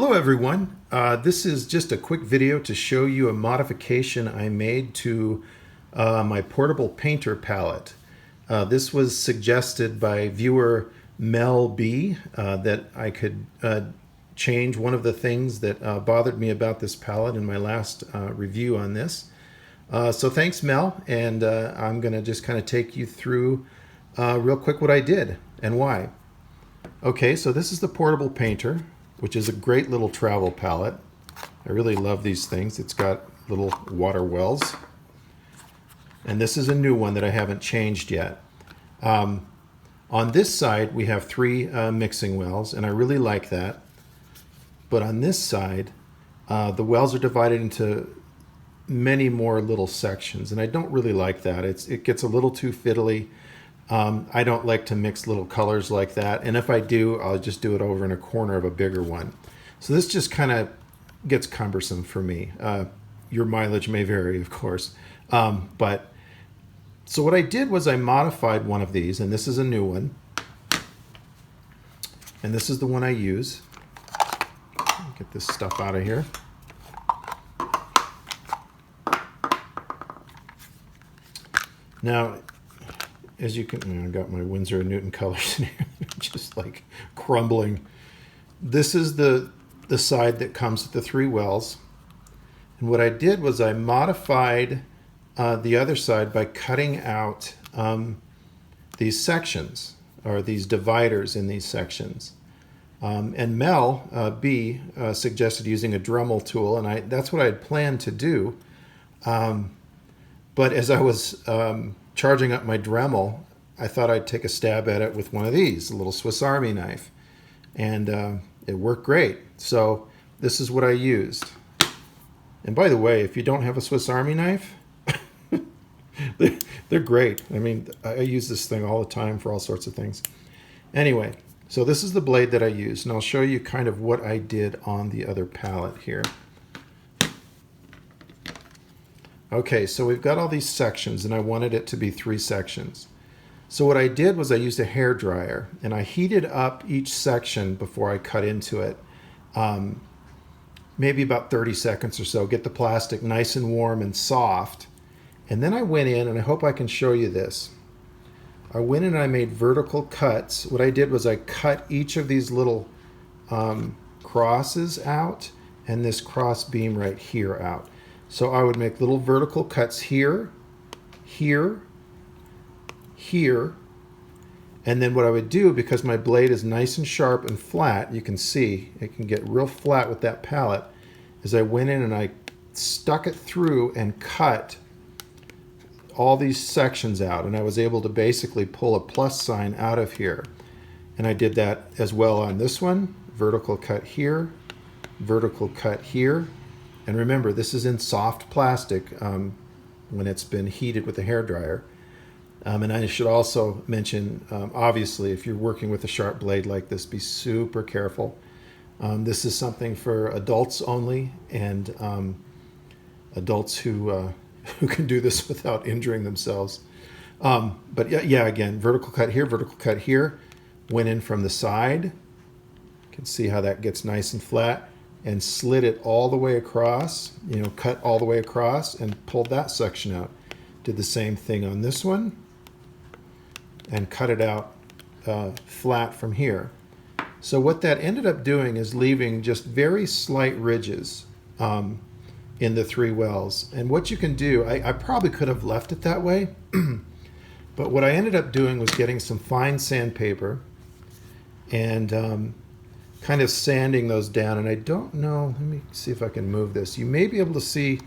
Hello everyone. This is just a quick video to show you a modification I made to my portable painter palette. This was suggested by viewer Mel B that I could change one of the things that bothered me about this palette in my last review on this. So thanks Mel, and I'm going to just kind of take you through real quick what I did and why. Okay, so this is the portable painter, which is a great little travel palette. I really love these things. It's got little water wells. And this is a new one that I haven't changed yet. On this side, we have three mixing wells, and I really like that. But on this side, the wells are divided into many more little sections, and I don't really like that. It gets a little too fiddly. I don't like to mix little colors like that, and if I do, I'll just do it over in a corner of a bigger one. So this just kind of gets cumbersome for me. Your mileage may vary, of course. So what I did was I modified one of these, and this is a new one. And this is the one I use. Get this stuff out of here. Now, as you can, I got my Winsor & Newton colors in here, just like crumbling. This is the side that comes with the three wells. And what I did was I modified the other side by cutting out these sections, or these dividers in these sections. And Mel B suggested using a Dremel tool, and that's what I had planned to do. But as I was charging up my Dremel, I thought I'd take a stab at it with one of these, a little Swiss Army knife. And it worked great. So this is what I used. And by the way, if you don't have a Swiss Army knife, they're great. I mean, I use this thing all the time for all sorts of things. Anyway, so this is the blade that I used, and I'll show you kind of what I did on the other palette here. Okay, so we've got all these sections, and I wanted it to be three sections. So what I did was I used a hair dryer, and I heated up each section before I cut into it, maybe about 30 seconds or so, get the plastic nice and warm and soft. And then I went in, and I hope I can show you this. I went in and I made vertical cuts. What I did was I cut each of these little crosses out, and this cross beam right here out. So I would make little vertical cuts here, here, here, and then what I would do, because my blade is nice and sharp and flat, you can see it can get real flat with that palette, is I went in and I stuck it through and cut all these sections out, and I was able to basically pull a plus sign out of here. And I did that as well on this one, vertical cut here, vertical cut here. And remember, this is in soft plastic when it's been heated with a hairdryer. And I should also mention, obviously, if you're working with a sharp blade like this, be super careful. This is something for adults only, and adults who can do this without injuring themselves. But yeah, again, vertical cut here, went in from the side. You can see how that gets nice and flat. And slid it all the way across, cut all the way across and pulled that section out. Did the same thing on this one and cut it out flat from here. So what that ended up doing is leaving just very slight ridges in the three wells. And what you can do, I probably could have left it that way, but what I ended up doing was getting some fine sandpaper and kind of sanding those down. And I don't know, let me see if I can move this. You may be able to see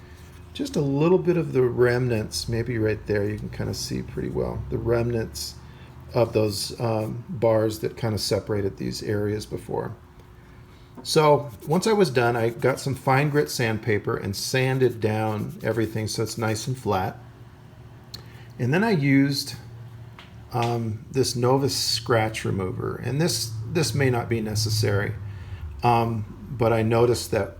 just a little bit of the remnants, maybe right there. You can kind of see pretty well the remnants of those bars that kind of separated these areas before. So once I was done, I got some fine grit sandpaper and sanded down everything so it's nice and flat. And then I used this Novus scratch remover, and this may not be necessary, but I noticed that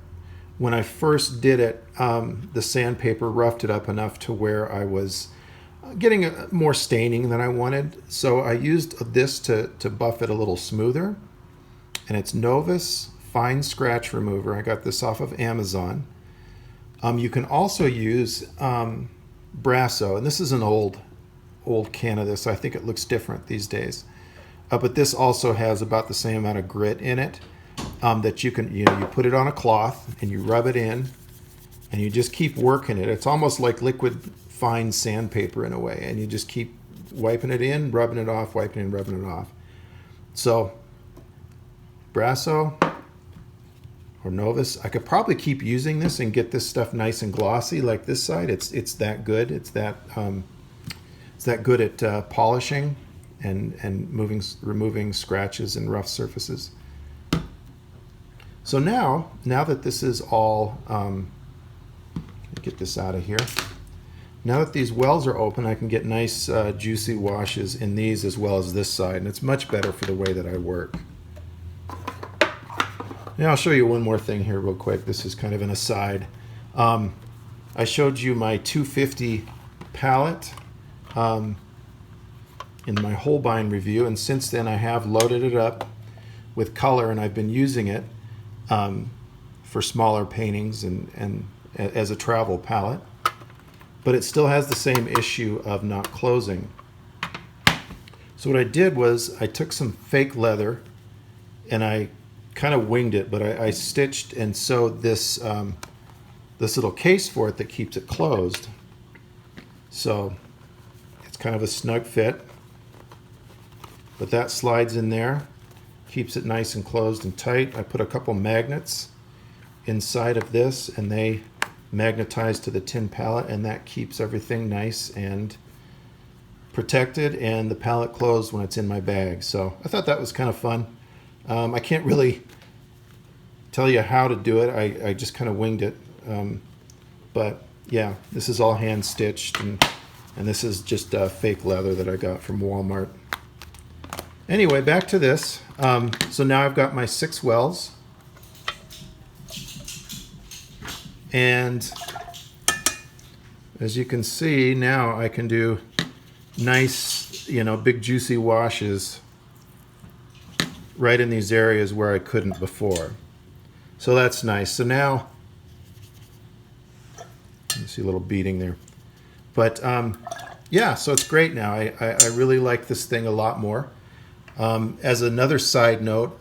when I first did it, the sandpaper roughed it up enough to where I was getting more staining than I wanted. So I used this to buff it a little smoother, and it's Novus fine scratch remover. I got this off of Amazon. You can also use Brasso, and this is an old can of this. I think it looks different these days. But this also has about the same amount of grit in it that you can, you put it on a cloth and you rub it in and you just keep working it. It's almost like liquid fine sandpaper in a way, and you just keep wiping it in, rubbing it off, wiping it in, rubbing it off. So Brasso or Novus, I could probably keep using this and get this stuff nice and glossy like this side. It's that good. It's that good at polishing and removing scratches and rough surfaces. So now that this is all, get this out of here. Now that these wells are open, I can get nice juicy washes in these as well as this side, and it's much better for the way that I work. Now I'll show you one more thing here real quick. This is kind of an aside. I showed you my 250 palette in my Holbein review, and since then I have loaded it up with color, and I've been using it for smaller paintings and as a travel palette. But it still has the same issue of not closing. So what I did was I took some fake leather and I kind of winged it, but I stitched and sewed this this little case for it that keeps it closed. So it's kind of a snug fit, but that slides in there, keeps it nice and closed and tight. I put a couple magnets inside of this and they magnetize to the tin palette, and that keeps everything nice and protected and the palette closed when it's in my bag. So I thought that was kind of fun. I can't really tell you how to do it. I just kind of winged it. But yeah, this is all hand stitched, and this is just fake leather that I got from Walmart. Anyway, back to this. So now I've got my 6 wells. And as you can see, now I can do nice, big juicy washes right in these areas where I couldn't before. So that's nice. So now, you see a little beading there. But yeah, so it's great now. I really like this thing a lot more. As another side note,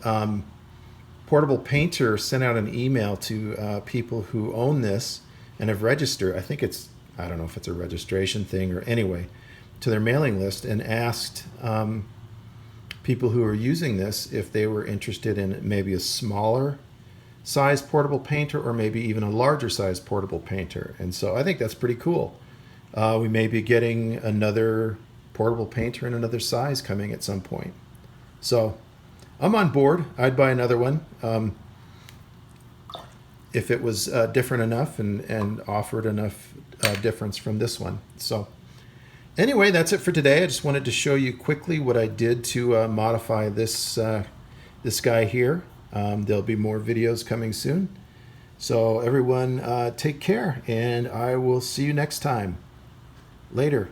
Portable Painter sent out an email to people who own this and have registered. I don't know if it's a registration thing or anyway, to their mailing list, and asked people who are using this if they were interested in maybe a smaller size portable painter or maybe even a larger size portable painter. And so I think that's pretty cool. We may be getting another portable painter in another size coming at some point. So I'm on board. I'd buy another one if it was different enough and offered enough difference from this one. So anyway, that's it for today. I just wanted to show you quickly what I did to modify this this guy here. There'll be more videos coming soon. So everyone take care, and I will see you next time. Later.